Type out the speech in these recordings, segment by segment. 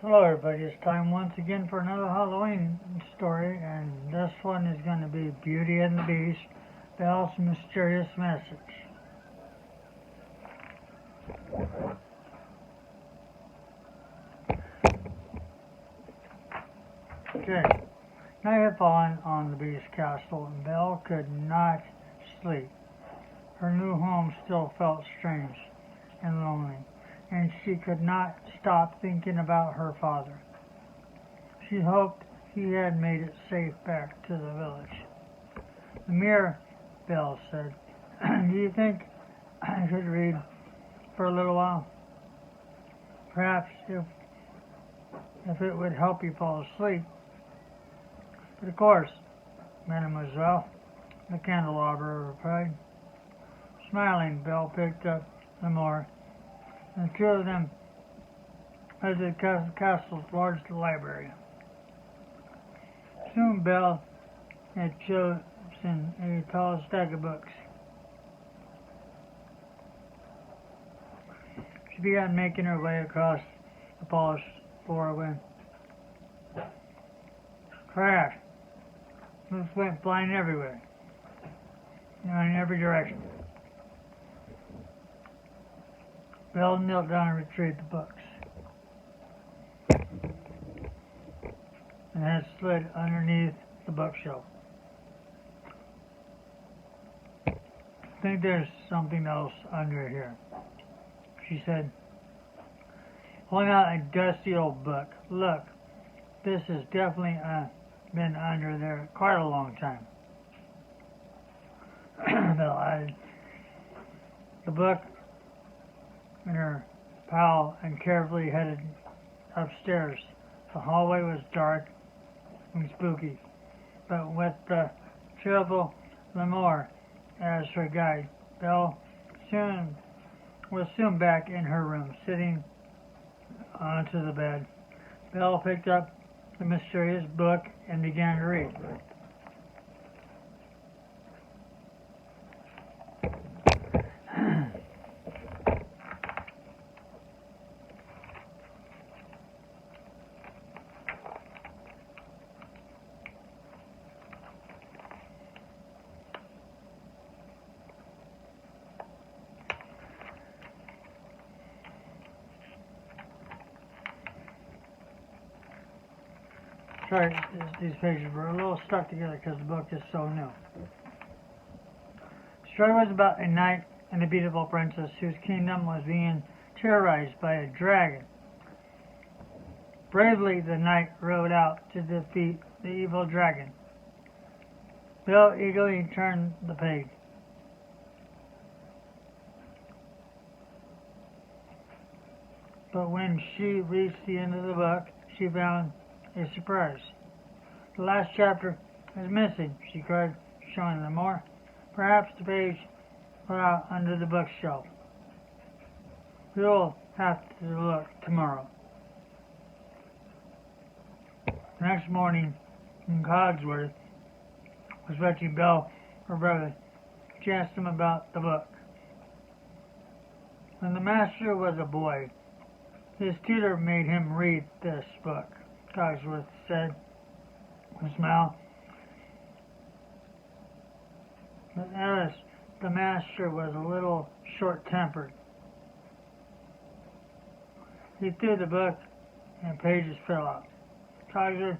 Hello everybody, it's time once again for another Halloween story, and this one is going to be Beauty and the Beast, Belle's Mysterious Message. Okay, night had fallen on the Beast Castle, and Belle could not sleep. Her new home still felt strange and lonely, and she could not stop thinking about her father. She hoped he had made it safe back to the village. "The mirror," Belle said. "Do you think I should read for a little while? Perhaps if it would help you fall asleep." "But of course, mademoiselle," the candelabra replied. Smiling, Belle picked up the more, and the two of them visited the castle's large library. Soon Belle had chosen a tall stack of books. She began making her way across the polished floor. Crash! Books went flying everywhere, in every direction. Belle knelt down and retrieved the books, and had slid underneath the bookshelf. "I think there's something else under here," she said, holding out a dusty old book. "Look, this has definitely been under there quite a long time." Belle added the book in her pile and carefully headed upstairs. The hallway was dark and spooky, but with the cheerful Lamore as her guide, Belle was soon back in her room, sitting onto the bed. Belle picked up the mysterious book and began to read. Sorry, these pages were a little stuck together because the book is so new. The story was about a knight and a beautiful princess whose kingdom was being terrorized by a dragon. Bravely, the knight rode out to defeat the evil dragon. Belle eagerly turned the page. But when she reached the end of the book, she found a surprise. "The last chapter is missing," she cried, showing them more. "Perhaps the page fell out under the bookshelf. We'll have to look tomorrow." The next morning, when Cogsworth was fetching Belle her brother, she asked him about the book. "When the master was a boy, his tutor made him read this book," Cogsworth said with a smile. "But Alice, the master was a little short-tempered. He threw the book and pages fell out." Cogsworth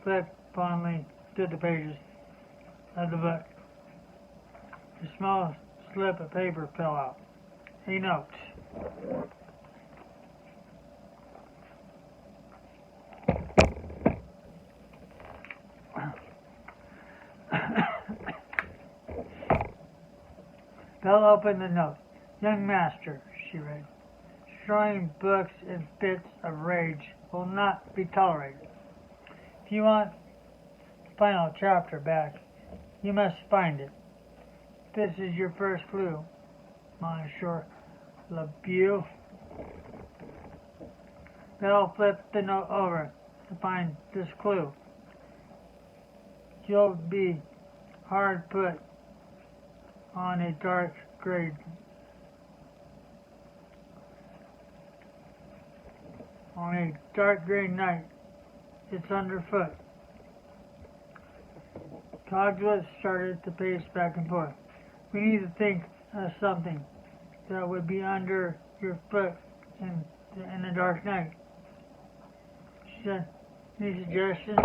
flipped fondly through the pages of the book. A small slip of paper fell out. A note. Belle opened the note. "Young master," she read, "destroying books in fits of rage will not be tolerated. If you want the final chapter back, you must find it. This is your first clue, Monsieur Lebeau." Belle flipped the note over to find this clue. "You'll be hard put on a dark grade On a dark gray night, it's underfoot. Cogsworth started to pace back and forth. We need to think of something that would be under your foot in the dark night. She said, any suggestions?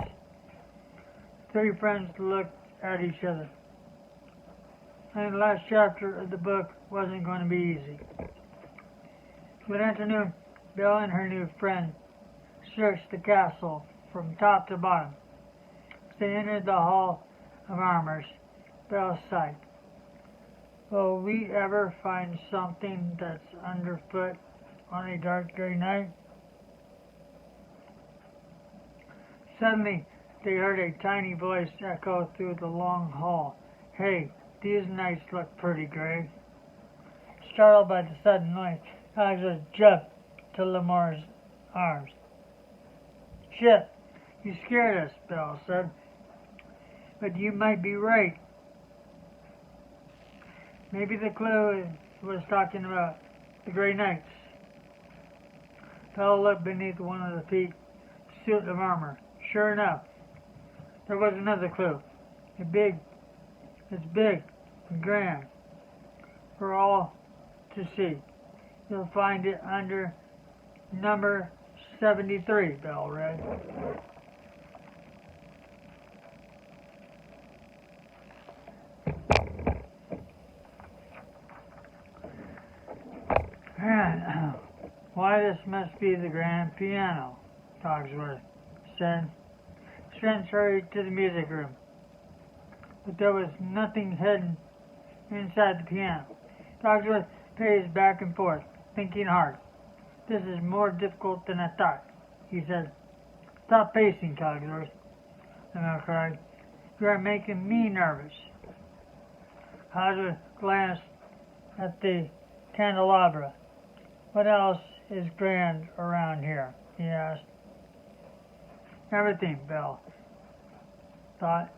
Three friends looked at each other. I think the last chapter of the book wasn't going to be easy. That afternoon, Belle and her new friend searched the castle from top to bottom. As they entered the Hall of Armors, Belle sighed. Will we ever find something that's underfoot on a dark gray night? Suddenly, they heard a tiny voice echo through the long hall. Hey, these nights look pretty gray. Startled by the sudden noise, Cogsworth jumped to Lemore's arms. Shit, you scared us, Belle said. But you might be right. Maybe the clue was talking about the gray nights. Belle looked beneath one of the feet suit of armor. Sure enough, there was another clue. It's big and grand for all to see. You'll find it under number 73, Belle read. Why, this must be the grand piano, Cogsworth said. His friends hurried to the music room, but there was nothing hidden inside the piano. Cogsworth paced back and forth, thinking hard. This is more difficult than I thought, he said. Stop pacing, Cogsworth, Emma cried. You are making me nervous. Cogsworth glanced at the candelabra. What else is grand around here? He asked. Everything, Belle thought.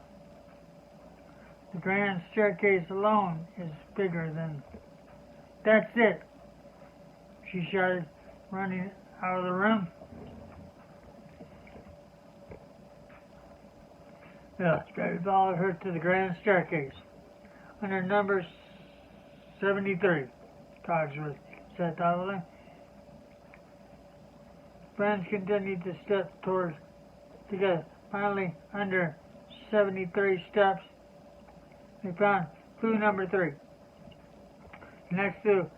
The grand staircase alone is bigger than... That's it, she shouted, running out of the room. Belle followed her to the grand staircase. Under number 73, Cogsworth said thoughtfully. Friends continued to step together. Finally, under 73 steps, they found clue number 3. The next clue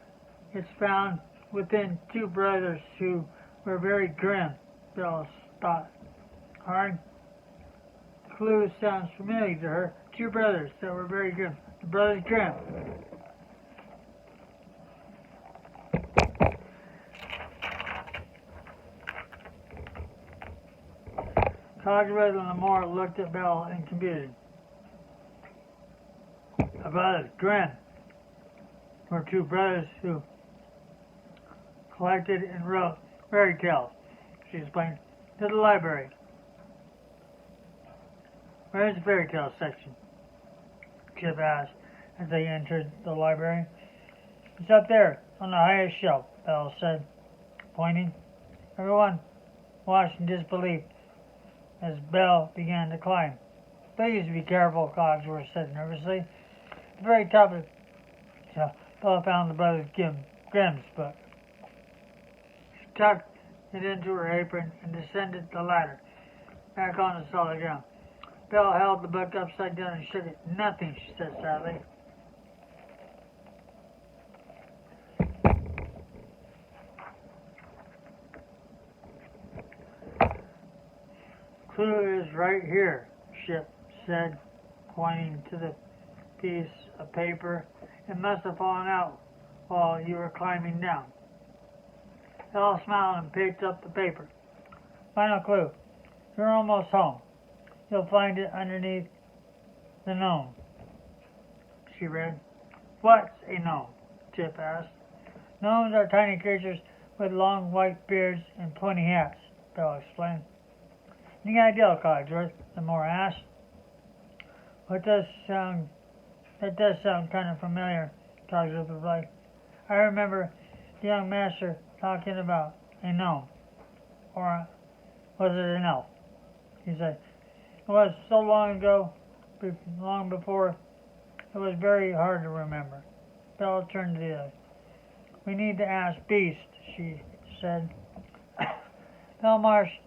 is found within two brothers who were very grim, Belle thought hard. The clue sounds familiar to her. Two brothers that were very grim. The brothers Grimm. Cogsworth and Lamore looked at Belle and computed. The brothers Grimm were two brothers who collected and wrote fairy tales, she explained, to the library. Where's the fairy tale section? Chip asked as they entered the library. It's up there on the highest shelf, Belle said, pointing. Everyone watched in disbelief as Belle began to climb. Please be careful, Cogsworth said nervously. At the very top of the Belle found the brothers Grimm's book. She tucked it into her apron and descended the ladder, back on the solid ground. Belle held the book upside down and shook it. Nothing, she said sadly. Clue is right here, Chip said, pointing to the piece of paper. It must have fallen out while you were climbing down. Belle smiled and picked up the paper. Final clue. You're almost home. You'll find it underneath the gnome, she read. What's a gnome? Chip asked. Gnomes are tiny creatures with long white beards and pointy hats, Belle explained. Any idea, Cogsworth? Lamore asked. That does sound kind of familiar, Cogsworth replied. I remember the young master talking about a gnome. or was it an elf? He said, it was so long ago, long before, it was very hard to remember. Belle turned to the other. We need to ask Beast, she said. Belle marched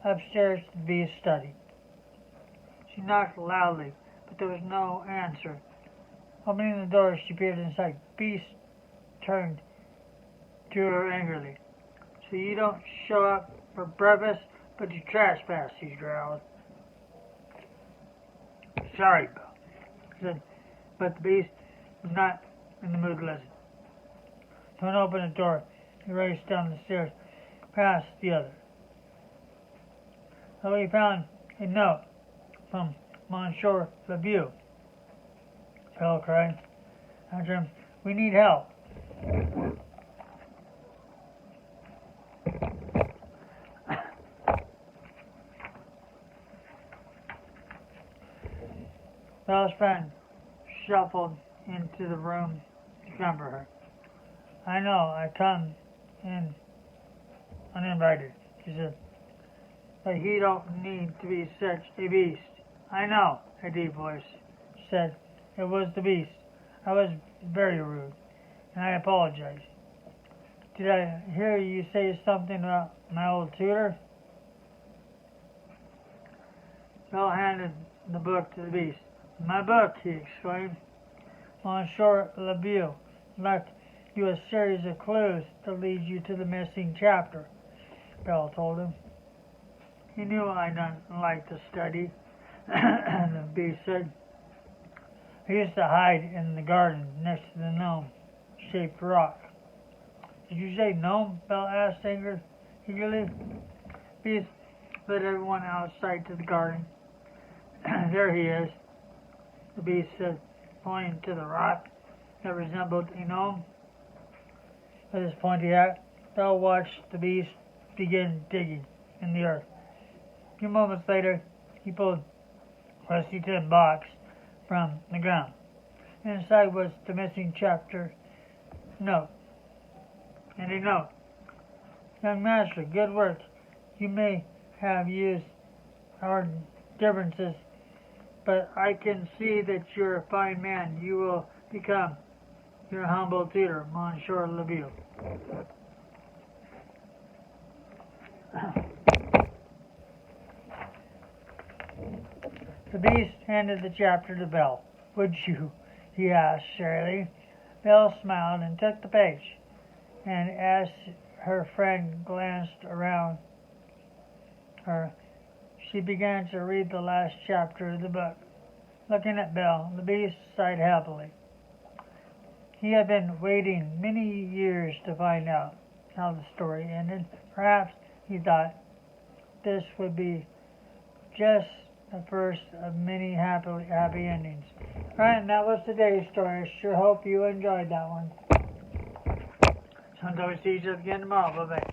upstairs to the Beast's study. She knocked loudly, but there was no answer. Opening the door, she peered inside. Beast turned to her angrily. So you don't show up for breakfast, but you trespass, he growled. Sorry, Belle, he said, but the Beast was not in the mood to listen. Don't open the door. He raced down the stairs, past the other. So he found a note from Monsieur Lebeau. Belle cried after him, we need help. Belle's friend shuffled into the room to comfort her. I know, I come in uninvited, she said, but he don't need to be such a beast. I know, a deep voice said. It was the Beast. I was very rude, and I apologize. Did I hear you say something about my old tutor? Belle handed the book to the Beast. My book, he exclaimed. Monsieur Lebeau left you a series of clues to lead you to the missing chapter, Belle told him. He knew I didn't like to study, the Beast said. I used to hide in the garden next to the gnome-shaped rock. Did you say gnome? Belle asked eagerly. Beast led everyone outside to the garden. There he is, the Beast said, pointing to the rock that resembled a gnome. With his pointy hat, Belle watched the Beast begin digging in the earth. A few moments later, he pulled a rusty tin box from the ground. Inside was the missing chapter note. And a note. Young master, good work. You may have used our differences, but I can see that you're a fine man. You will become your humble tutor, Monsieur Lebeau. The Beast handed the chapter to Belle. Would you? He asked cheerily. Belle smiled and took the page, and as her friend glanced around her, she began to read the last chapter of the book. Looking at Belle, the Beast sighed happily. He had been waiting many years to find out how the story ended. Perhaps, he thought, this would be just the first of many happy endings. Right, and that was today's story. I sure hope you enjoyed that one. So until we see each other again tomorrow, bye-bye.